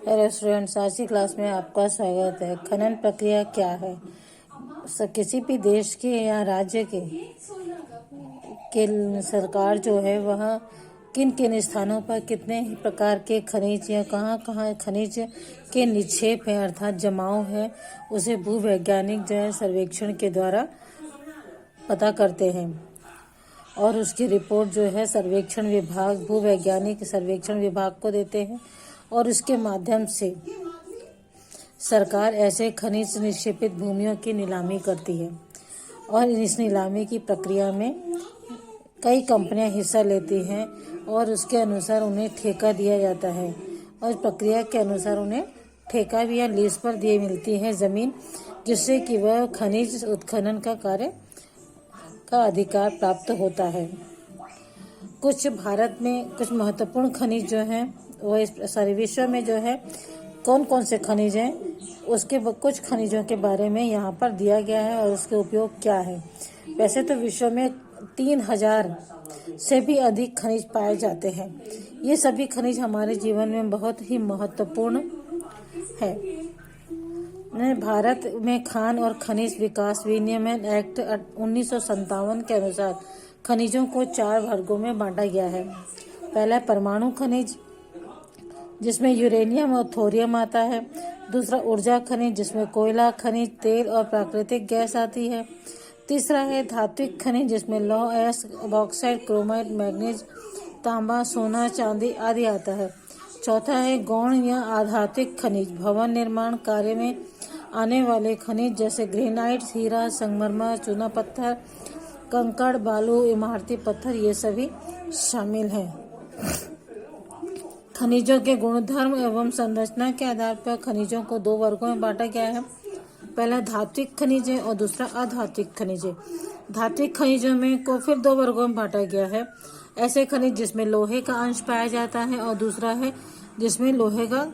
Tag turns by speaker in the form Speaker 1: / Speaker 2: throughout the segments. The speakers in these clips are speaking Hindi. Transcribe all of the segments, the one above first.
Speaker 1: हेलो स्टूडेंट्स, आज की क्लास में आपका स्वागत है। खनन प्रक्रिया क्या है? किसी भी देश के या राज्य के सरकार जो है वह किन किन स्थानों पर कितने ही प्रकार के खनिज या कहाँ कहाँ खनिज के निक्षेप है अर्थात जमाव है, उसे भूवैज्ञानिक जो है सर्वेक्षण के द्वारा पता करते हैं और उसकी रिपोर्ट जो है सर्वेक्षण विभाग भूवैज्ञानिक सर्वेक्षण विभाग को देते हैं और उसके माध्यम से सरकार ऐसे खनिज निक्षेपित भूमियों की नीलामी करती है और इस नीलामी की प्रक्रिया में कई कंपनियां हिस्सा लेती हैं और उसके अनुसार उन्हें ठेका दिया जाता है और इस प्रक्रिया के अनुसार उन्हें ठेका भी या लीज पर दिए मिलती है ज़मीन, जिससे कि वह खनिज उत्खनन का कार्य का अधिकार प्राप्त होता है। कुछ भारत में कुछ महत्वपूर्ण खनिज जो हैं वो इस सारे विश्व में जो है कौन कौन से खनिज हैं उसके कुछ खनिजों के बारे में यहाँ पर दिया गया है और उसके उपयोग क्या है। वैसे तो विश्व में 3000 से भी अधिक खनिज पाए जाते हैं। ये सभी खनिज हमारे जीवन में बहुत ही महत्वपूर्ण है। भारत में खान और खनिज विकास विनियमन एक्ट 1957 के अनुसार खनिजों को 4 वर्गों में बांटा गया है। पहला परमाणु खनिज, जिसमें यूरेनियम और थोरियम आता है। दूसरा ऊर्जा खनिज, जिसमें कोयला, खनिज तेल और प्राकृतिक गैस आती है। तीसरा है धात्विक खनिज, जिसमें लौह अयस्क, बॉक्साइट, क्रोमाइट, मैग्नीज, तांबा, सोना, चांदी आदि आता है। चौथा है गौण या आधात्विक खनिज, भवन निर्माण कार्य में आने वाले खनिज जैसे ग्रेनाइट, हीरा, संगमरमर, चूना पत्थर, कंकड़, बालू, इमारती पत्थर, ये सभी शामिल हैं। खनिजों के गुणधर्म एवं संरचना के आधार पर खनिजों को 2 वर्गों में बांटा गया है। पहला धात्विक खनिज है और दूसरा अधात्विक खनिज है। धात्विक खनिजों में को फिर 2 वर्गों में बांटा गया है। ऐसे खनिज जिसमें लोहे का अंश पाया जाता है और दूसरा है जिसमें लोहे का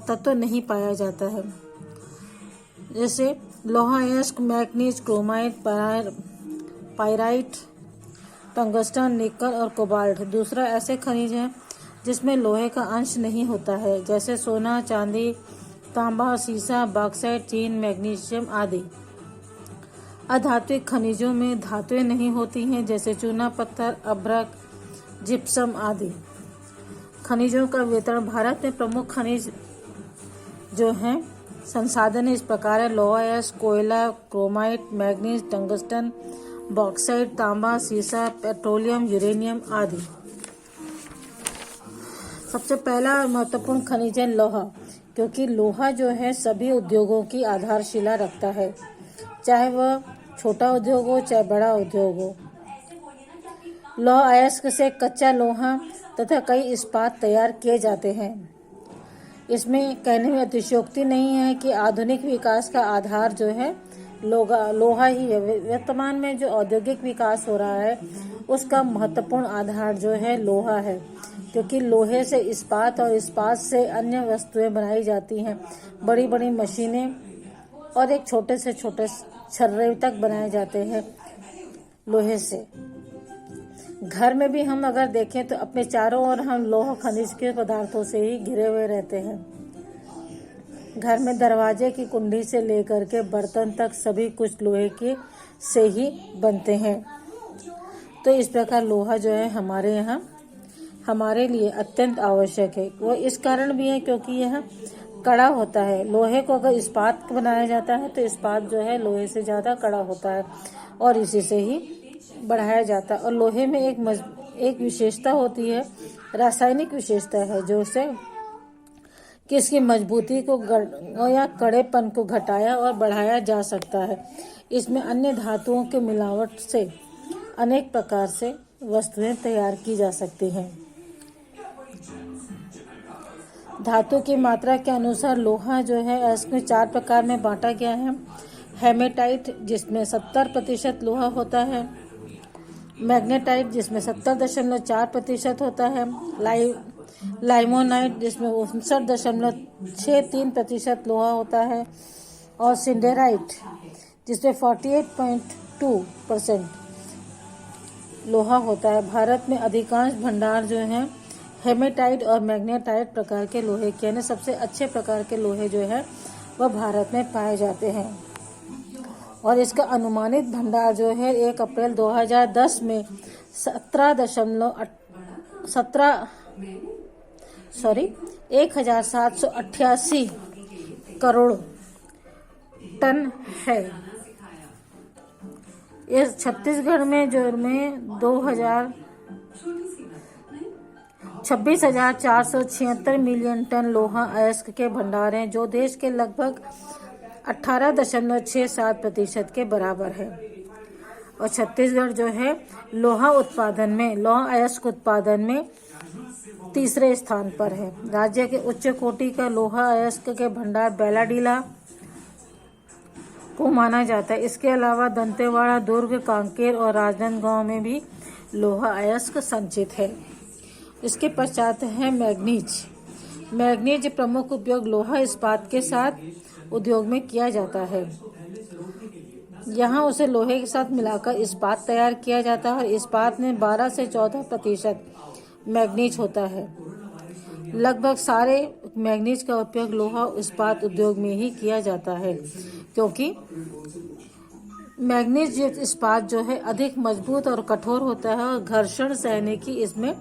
Speaker 1: तत्व नहीं पाया जाता है, जैसे लौह अयस्क, मैग्नीज, क्रोमाइट, पाइराइट, टंगस्टन, निकल और कोबाल्ट। दूसरा ऐसे खनिज है जिसमें लोहे का अंश नहीं होता है, जैसे सोना, चांदी, तांबा, सीसा, बॉक्साइट, चीन, मैग्नीशियम आदि। अधात्विक खनिजों में धातुएं नहीं होती हैं, जैसे चूना पत्थर, अभ्रक, जिप्सम आदि। खनिजों का वितरण भारत में प्रमुख खनिज जो हैं संसाधन इस प्रकार है: लौह अयस्क, कोयला, क्रोमाइट, मैग्नीज, टंगस्टन, बॉक्साइट, तांबा, सीसा, पेट्रोलियम, यूरेनियम आदि। सबसे पहला महत्वपूर्ण खनिज है लोहा, क्योंकि लोहा जो है सभी उद्योगों की आधारशिला रखता है, चाहे वह छोटा उद्योग हो चाहे बड़ा उद्योग हो। लौह अयस्क से कच्चा लोहा तथा कई इस्पात तैयार किए जाते हैं। इसमें कहने में अतिशयोक्ति नहीं है कि आधुनिक विकास का आधार जो है लोहा ही है। वर्तमान में जो औद्योगिक विकास हो रहा है उसका महत्वपूर्ण आधार जो है लोहा है, क्योंकि लोहे से इस्पात और इस्पात से अन्य वस्तुएं बनाई जाती हैं। बड़ी बड़ी मशीनें और एक छोटे से छोटे छर्रे तक बनाए जाते हैं लोहे से। घर में भी हम अगर देखें तो अपने चारों ओर हम लौह खनिज के पदार्थों से ही घिरे हुए रहते हैं। घर में दरवाजे की कुंडी से लेकर के बर्तन तक सभी कुछ लोहे के से ही बनते हैं। तो इस प्रकार लोहा जो है हमारे यहाँ हमारे लिए अत्यंत आवश्यक है। वो इस कारण भी है क्योंकि यह कड़ा होता है। लोहे को अगर इस्पात बनाया जाता है तो इस्पात जो है लोहे से ज़्यादा कड़ा होता है और इसी से ही बढ़ाया जाता है। और लोहे में एक विशेषता होती है, रासायनिक विशेषता है, जो उसे कि इसकी मजबूती को या कड़ेपन को घटाया और बढ़ाया जा सकता है। इसमें अन्य धातुओं के मिलावट से अनेक प्रकार से वस्तुएं तैयार की जा सकती हैं। धातु की मात्रा के अनुसार लोहा जो है इसमें 4 प्रकार में बांटा गया है। हेमेटाइट, जिसमें 70% लोहा होता है। मैग्नेटाइट, जिसमें 70.4% होता है। लाइमोनाइट, जिसमें 59.63% लोहा होता है। और सिंडेराइट, जिसमें 48.2% लोहा होता है। भारत में अधिकांश भंडार जो हैं हेमेटाइट और मैग्नेटाइट प्रकार के लोहे के, यानी सबसे अच्छे प्रकार के लोहे जो है वह भारत में पाए जाते हैं। और इसका अनुमानित भंडार जो है 1 अप्रैल 2010 में 1788 करोड़ टन है। इस छत्तीसगढ़ में 26,476 मिलियन टन लोहा अयस्क के भंडार हैं, जो देश के लगभग 18.67% के बराबर है। और छत्तीसगढ़ जो है लोहा अयस्क उत्पादन में तीसरे स्थान पर है। राज्य के उच्च कोटि का लोहा अयस्क के भंडार बैलाडीला को माना जाता है। इसके अलावा दंतेवाड़ा, दुर्ग, कांकेर और राजनांदगांव में भी लोहा अयस्क संचित है। इसके पश्चात है मैग्नीज प्रमुख उपयोग लोहा इस्पात के साथ उद्योग में किया जाता है। यहाँ उसे लोहे के साथ मिलाकर इस्पात तैयार किया जाता है और इस्पात में 12 से 14% मैग्नीज होता है। लगभग सारे मैग्नीज का उपयोग लोहा इस्पात उद्योग में ही किया जाता है, क्योंकि मैग्नीज इस्पात जो है अधिक मजबूत और कठोर होता है और घर्षण सहने की इसमें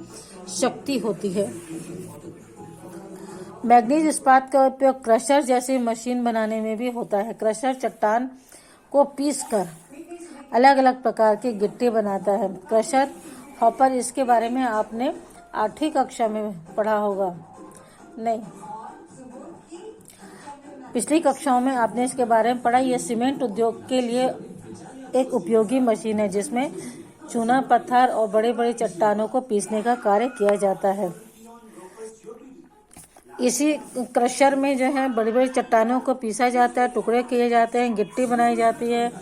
Speaker 1: शक्ति होती है। मैग्नीज इस्पात का उपयोग क्रशर जैसी मशीन बनाने में भी होता है। क्रशर चट्टान को पीसकर अलग अलग प्रकार की गिट्टी बनाता है। क्रशर हॉपर, इसके बारे में आपने 8वीं कक्षा में पढ़ा होगा, नहीं, पिछली कक्षाओं में आपने इसके बारे में पढ़ा। यह सीमेंट उद्योग के लिए एक उपयोगी मशीन है, जिसमें चूना, पत्थर और बड़े बड़े चट्टानों को पीसने का कार्य किया जाता है। इसी क्रशर में जो है बड़ी बड़ी चट्टानों को पीसा जाता है, टुकड़े किए जाते हैं, गिट्टी बनाई जाती है।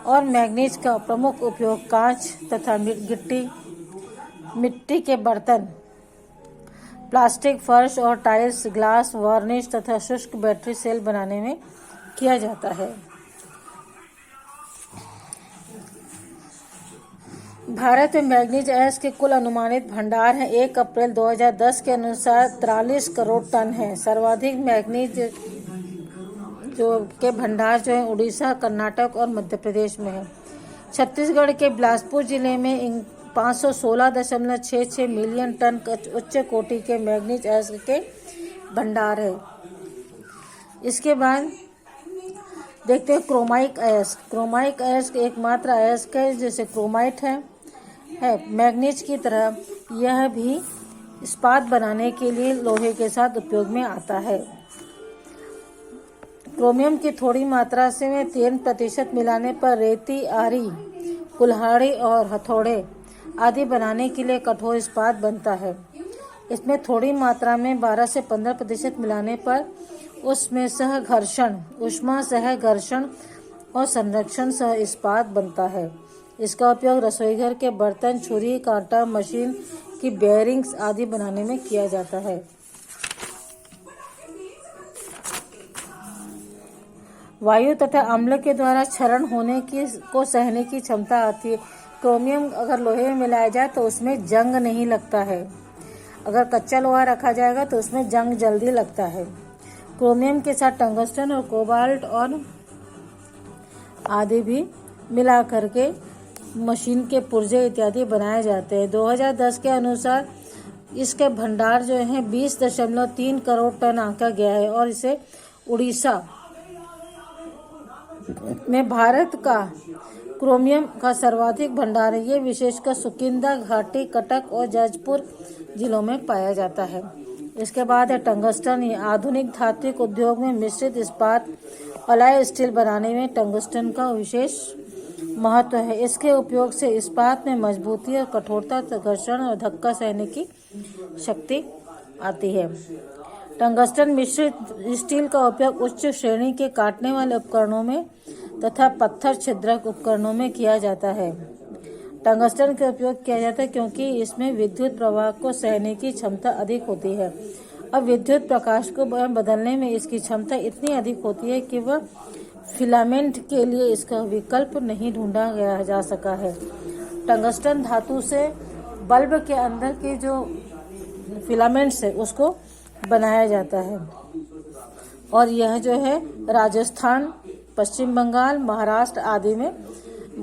Speaker 1: और मैग्नीज का प्रमुख उपयोग कांच तथा मिट्टी के बर्तन, प्लास्टिक फर्श और टाइल्स, ग्लास, वार्निश तथा शुष्क बैटरी सेल बनाने में किया जाता है। भारत में मैग्नीज अयस्क के कुल अनुमानित भंडार हैं 1 अप्रैल 2010 के अनुसार 43 करोड़ टन है। सर्वाधिक मैग्नीज जो के भंडार जो है उड़ीसा, कर्नाटक और मध्य प्रदेश में है। छत्तीसगढ़ के बिलासपुर जिले में 516.66 मिलियन टन उच्च कोटि के मैग्नीज अयस्क के भंडार है। इसके बाद देखते हैं क्रोमाइक अयस्क एकमात्र अयस्क है जैसे क्रोमाइट है मैग्नीज की तरह यह भी इस्पात बनाने के लिए लोहे के साथ उपयोग में आता है। क्रोमियम की थोड़ी मात्रा से में 3% मिलाने पर रेती, आरी, कुल्हाड़ी और हथौड़े आदि बनाने के लिए कठोर इस्पात बनता है। इसमें थोड़ी मात्रा में 12 से 15% मिलाने पर उसमें ऊष्मा सह घर्षण और संरक्षण सह इस्पात बनता है। इसका उपयोग रसोईघर के बर्तन, छुरी, कांटा, मशीन की बेयरिंग्स आदि बनाने में किया जाता है। वायु तथा अम्ल के द्वारा क्षरण होने को सहने की क्षमता आती है। क्रोमियम अगर लोहे में मिलाया जाए तो उसमें जंग नहीं लगता है। अगर कच्चा लोहा रखा जाएगा तो उसमें जंग जल्दी लगता है। क्रोमियम के साथ टंगस्टन और कोबाल्ट और आदि भी मिला करके मशीन के पुर्जे इत्यादि बनाए जाते हैं। 2010 के अनुसार इसके भंडार जो है 20.3 करोड़ टन आंका गया है और इसे उड़ीसा में भारत का क्रोमियम का सर्वाधिक भंडार है। ये विशेषकर सुकिंदा घाटी, कटक और जजपुर जिलों में पाया जाता है। इसके बाद है टंगस्टन। ये आधुनिक धात्विक उद्योग में मिश्रित इस्पात, अलाय स्टील बनाने में टंगस्टन का विशेष महत्व है। इसके उपयोग से इस्पात में मजबूती और कठोरता, घर्षण और धक्का सहने की शक्ति आती है। टंगस्टन मिश्रित स्टील का उपयोग उच्च श्रेणी के काटने वाले उपकरणों में तथा पत्थर छिद्रक उपकरणों में किया जाता है। टंगस्टन का उपयोग किया जाता है क्योंकि इसमें विद्युत प्रवाह को सहने की क्षमता अधिक होती है। अब विद्युत प्रकाश को बदलने में इसकी क्षमता इतनी अधिक होती है कि वह फिलामेंट के लिए इसका विकल्प नहीं ढूंढा जा सका है। टंगस्टन धातु से बल्ब के अंदर की जो फिलामेंट से उसको बनाया जाता है। और यह जो है राजस्थान, पश्चिम बंगाल, महाराष्ट्र आदि में,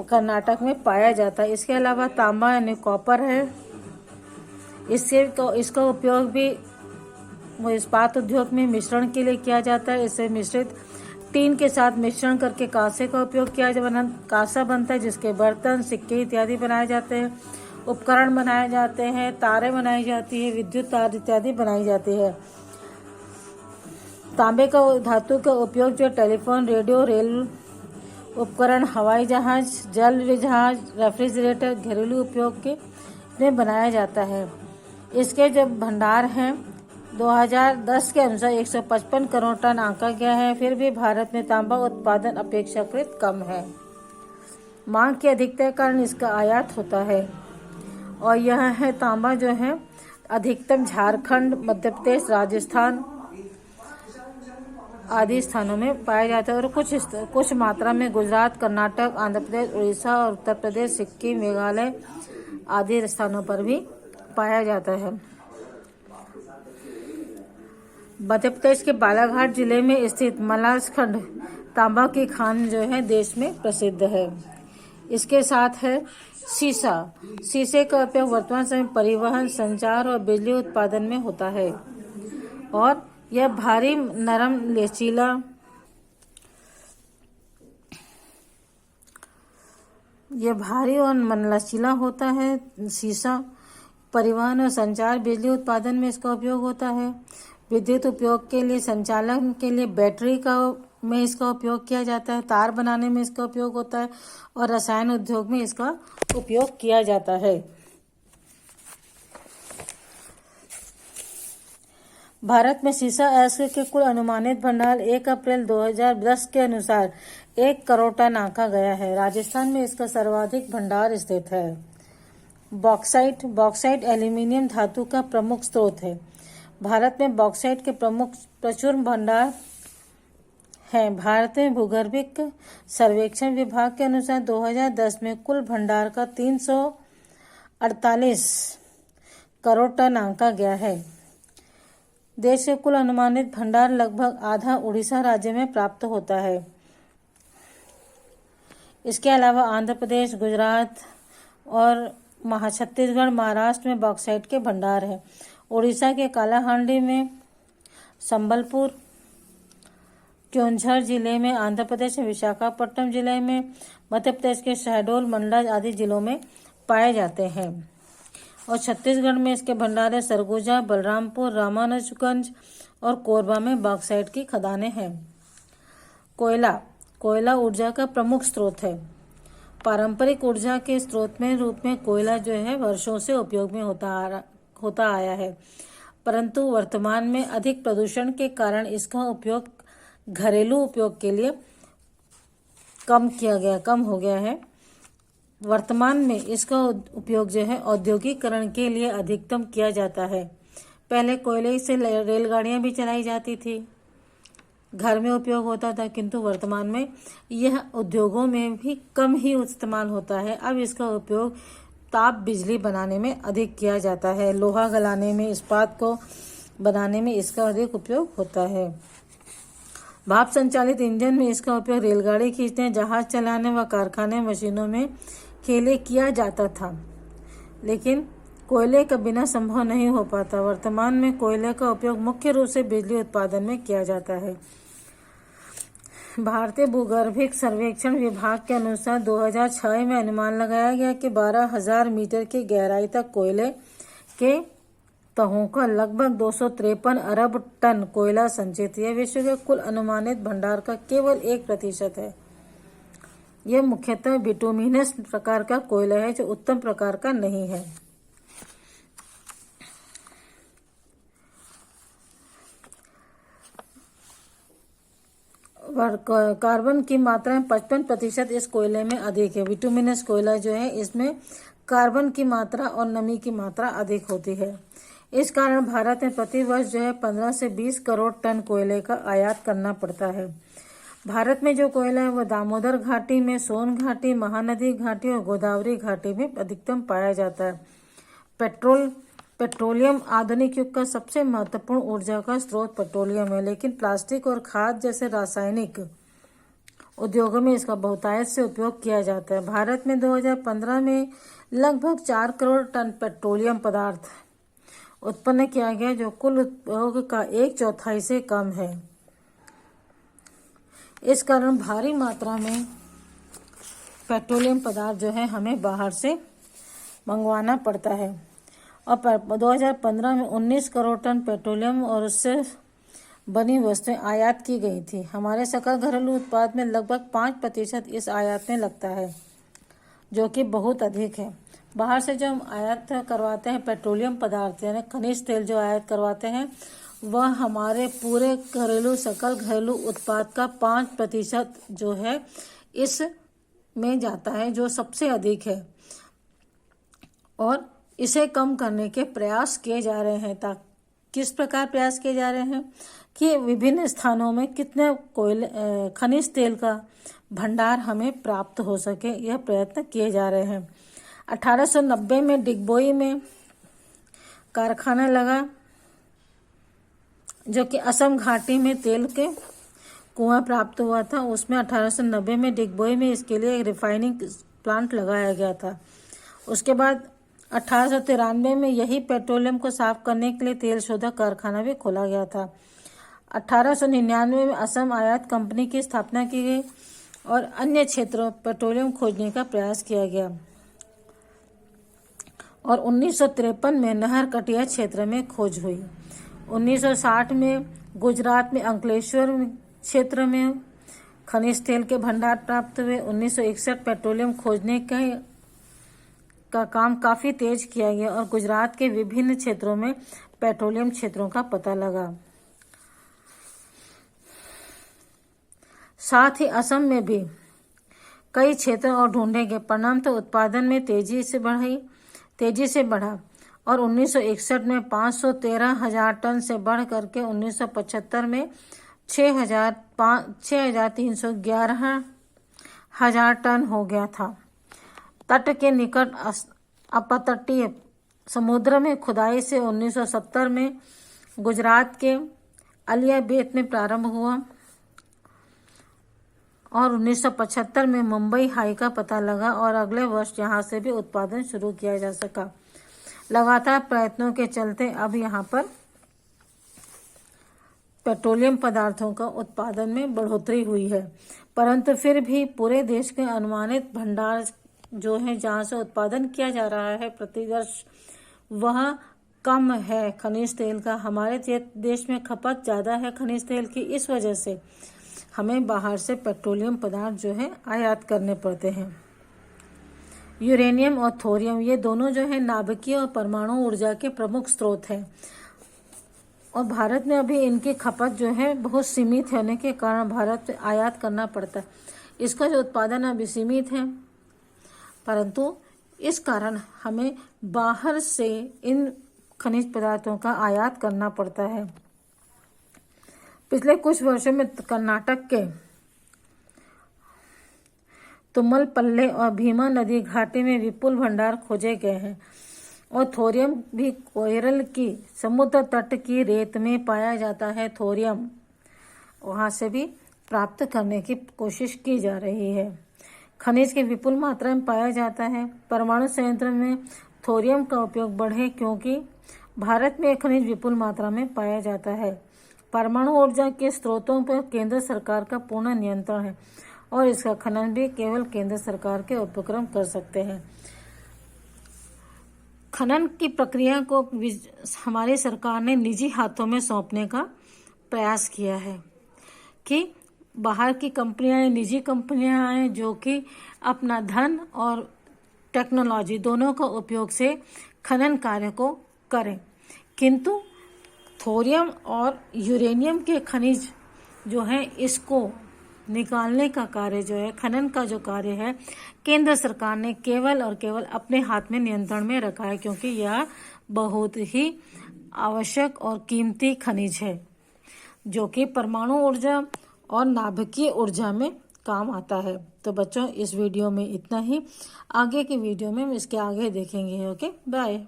Speaker 1: कर्नाटक में पाया जाता है। इसके अलावा तांबा यानी कॉपर है, इसका उपयोग भी इस्पात उद्योग में मिश्रण के लिए किया जाता है। इसे मिश्रित टीन के साथ मिश्रण करके कांसे का उपयोग किया जाता है। कांसा बनता है जिसके बर्तन, सिक्के इत्यादि बनाए जाते हैं, उपकरण बनाए जाते हैं, तारें बनाई जाती है, विद्युत तार इत्यादि बनाई जाती है। तांबे का धातु का उपयोग जो टेलीफोन, रेडियो, रेल उपकरण, हवाई जहाज, जल जहाज, रेफ्रिजरेटर, घरेलू उपयोग के में बनाया जाता है। इसके जो भंडार हैं 2010 के अनुसार 155 करोड़ टन आंका गया है। फिर भी भारत में तांबा उत्पादन अपेक्षाकृत कम है। मांग की अधिकता के कारण इसका आयात होता है। और यह है तांबा जो है अधिकतम झारखंड, मध्य प्रदेश, राजस्थान आदि स्थानों में पाया जाता है और कुछ मात्रा में गुजरात, कर्नाटक, आंध्र प्रदेश, उड़ीसा और उत्तर प्रदेश, सिक्किम, मेघालय आदि स्थानों पर भी पाया जाता है। मध्य प्रदेश के बालाघाट जिले में स्थित मलासखंड तांबा की खान जो है देश में प्रसिद्ध है। इसके साथ है सीसा। सीसे का उपयोग वर्तमान समय परिवहन, संचार और बिजली उत्पादन में होता है और यह भारी, नरम, लचीला और लचीला होता है। सीसा परिवहन और संचार, बिजली उत्पादन में इसका उपयोग होता है। विद्युत उपयोग के लिए, संचालन के लिए बैटरी में इसका उपयोग किया जाता है। तार बनाने में इसका उपयोग होता है और रसायन उद्योग में इसका उपयोग किया जाता है। भारत में सीसा अयस्क के कुल अनुमानित भंडार 1 अप्रैल 2010 के अनुसार 1 करोड़ टन आंका गया है। राजस्थान में इसका सर्वाधिक भंडार स्थित है। बॉक्साइट एल्यूमीनियम धातु का प्रमुख स्रोत है। भारत में बॉक्साइट के प्रचुर भंडार हैं। भारत में भूगर्भिक सर्वेक्षण विभाग के अनुसार 2010 में कुल भंडार का 348 करोड़ टन आंका गया है। देश के कुल अनुमानित भंडार लगभग आधा उड़ीसा राज्य में प्राप्त होता है। इसके अलावा आंध्र प्रदेश, गुजरात और छत्तीसगढ़, महाराष्ट्र में बॉक्साइट के भंडार है। उड़ीसा के कालाहांडी में, संबलपुर, क्योंझर जिले में, आंध्र प्रदेश में विशाखापट्टनम जिले में, मध्य प्रदेश के शहडोल, मंडला आदि जिलों में पाए जाते हैं। और छत्तीसगढ़ में इसके भंडार है। सरगुजा, बलरामपुर, रामानुजगंज और कोरबा में बॉक्साइट की खदानें हैं। कोयला ऊर्जा का प्रमुख स्रोत है। पारंपरिक ऊर्जा के स्रोत में रूप में कोयला जो है वर्षों से उपयोग में होता आया है, परंतु वर्तमान में अधिक प्रदूषण के कारण इसका उपयोग घरेलू उपयोग के लिए कम हो गया है। वर्तमान में इसका उपयोग जो है औद्योगिकरण के लिए अधिकतम किया जाता है। पहले कोयले से रेलगाड़ियां भी चलाई जाती थी, घर में उपयोग होता था, किंतु वर्तमान में यह उद्योगों में भी कम ही इस्तेमाल होता है। अब इसका उपयोग ताप बिजली बनाने में अधिक किया जाता है। लोहा गलाने में, इस्पात को बनाने में इसका अधिक उपयोग होता है। भाप संचालित इंजन में इसका उपयोग रेलगाड़ी खींचने, जहाज चलाने व कारखाने मशीनों में के लिए किया जाता था, लेकिन कोयले का बिना संभव नहीं हो पाता। वर्तमान में कोयले का उपयोग मुख्य रूप से बिजली उत्पादन में किया जाता है। भारतीय भूगर्भिक सर्वेक्षण विभाग के अनुसार 2006 में अनुमान लगाया गया कि 12,000 मीटर की गहराई तक कोयले के तहों का लगभग 253 अरब टन कोयला संचित है। विश्व के कुल अनुमानित भंडार का केवल 1% है। यह मुख्यतः बिटुमिनस प्रकार का कोयला है, जो उत्तम प्रकार का नहीं है। कार्बन की मात्रा 55% इस कोयले में अधिक है। बिटुमिनस कोयला जो है, इसमें कार्बन की मात्रा और नमी की मात्रा अधिक होती है। इस कारण भारत में प्रति वर्ष जो है 15 से 20 करोड़ टन कोयले का आयात करना पड़ता है। भारत में जो कोयला है वह दामोदर घाटी में, सोन घाटी, महानदी घाटी और गोदावरी घाटी में अधिकतम पाया जाता है। पेट्रोल पेट्रोलियम आधुनिक युग का सबसे महत्वपूर्ण ऊर्जा का स्रोत पेट्रोलियम है, लेकिन प्लास्टिक और खाद जैसे रासायनिक उद्योगों में इसका बहुतायत से उपयोग किया जाता है। भारत में 2015 में लगभग 4 करोड़ टन पेट्रोलियम पदार्थ उत्पन्न किया गया, जो कुल उपयोग का 1/4 से कम है। इस कारण भारी मात्रा में पेट्रोलियम पदार्थ जो है हमें बाहर से मंगवाना पड़ता है। और 2015 में 19 करोड़ टन पेट्रोलियम और उससे बनी वस्तुएं आयात की गई थी। हमारे सकल घरेलू उत्पाद में लगभग 5% इस आयात में लगता है, जो कि बहुत अधिक है। बाहर से जो हम आयात करवाते हैं पेट्रोलियम पदार्थ यानी खनिज तेल जो आयात करवाते हैं, वह हमारे पूरे सकल घरेलू उत्पाद का 5% जो है इस में जाता है, जो सबसे अधिक है। और इसे कम करने के प्रयास किए जा रहे हैं। किस प्रकार प्रयास किए जा रहे हैं कि विभिन्न स्थानों में कितने खनिज तेल का भंडार हमें प्राप्त हो सके, यह प्रयत्न किए जा रहे हैं। 1890 में डिगबोई में कारखाना लगा, जो कि असम घाटी में तेल के कुआं प्राप्त हुआ था। उसमें 1890 में डिगबोई में इसके लिए एक रिफाइनिंग प्लांट लगाया गया था। उसके बाद 1893 में यही पेट्रोलियम को साफ करने के लिए तेल शोधक कारखाना भी खोला गया था। 1899 में असम आयात कंपनी की स्थापना की गई और अन्य क्षेत्रों पेट्रोलियम खोजने का प्रयास किया गया। और 1953 में नहर कटिया क्षेत्र में खोज हुई। 1960 में गुजरात में अंकलेश्वर क्षेत्र में खनिज तेल के भंडार प्राप्त हुए। 1961 पेट्रोलियम खोजने का काम काफी तेज किया गया और गुजरात के विभिन्न क्षेत्रों में पेट्रोलियम क्षेत्रों का पता लगा। साथ ही असम में भी कई क्षेत्र और ढूंढे गए, परिणाम तो उत्पादन में तेजी से बढ़ा और 1961 में 513,000 टन से बढ़ करके 1975 में 6,311,000 टन हो गया था। तट के निकट अपतटीय समुद्र में खुदाई से 1970 में गुजरात के अलियाबेट में प्रारंभ हुआ और 1975 में मुंबई हाई का पता लगा और अगले वर्ष यहां से भी उत्पादन शुरू किया जा सका। लगातार प्रयत्नों के चलते अब यहां पर पेट्रोलियम पदार्थों का उत्पादन में बढ़ोतरी हुई है, परंतु फिर भी पूरे देश के अनुमानित भंडार जो है जहां से उत्पादन किया जा रहा है प्रतिवर्ष, वह कम है खनिज तेल का। हमारे देश में खपत ज़्यादा है खनिज तेल की, इस वजह से हमें बाहर से पेट्रोलियम पदार्थ जो है आयात करने पड़ते हैं। यूरेनियम और थोरियम ये दोनों जो है नाभिकीय और परमाणु ऊर्जा के प्रमुख स्रोत हैं और भारत में अभी इनकी खपत जो है बहुत सीमित होने के कारण भारत में आयात करना पड़ता है। इसका जो उत्पादन अभी सीमित है, परंतु इस कारण हमें बाहर से इन खनिज पदार्थों का आयात करना पड़ता है। पिछले कुछ वर्षों में कर्नाटक के तुम्मलपल्ले और भीमा नदी घाटी में विपुल भंडार खोजे गए हैं और थोरियम भी केरल की समुद्र तट की रेत में पाया जाता है। थोरियम वहां से भी प्राप्त करने की कोशिश की जा रही है। खनिज की विपुल मात्रा में पाया जाता है। परमाणु संयंत्र में थोरियम का उपयोग बढ़े क्योंकि भारत में खनिज विपुल मात्रा में पाया जाता है। परमाणु ऊर्जा के स्रोतों पर केंद्र सरकार का पूर्ण नियंत्रण है और इसका खनन भी केवल केंद्र सरकार के उपक्रम कर सकते हैं। खनन की प्रक्रिया को हमारी सरकार ने निजी हाथों में सौंपने का प्रयास किया है कि बाहर की कंपनियां, निजी कंपनियां आए जो कि अपना धन और टेक्नोलॉजी दोनों का उपयोग से खनन कार्य को करें, किंतु थोरियम और यूरेनियम के खनिज जो है इसको निकालने का कार्य जो है, खनन का जो कार्य है, केंद्र सरकार ने केवल और केवल अपने हाथ में नियंत्रण में रखा है क्योंकि यह बहुत ही आवश्यक और कीमती खनिज है जो कि परमाणु ऊर्जा और नाभिकीय ऊर्जा में काम आता है। तो बच्चों, इस वीडियो में इतना ही। आगे की वीडियो में हम इसके आगे देखेंगे। Okay, bye.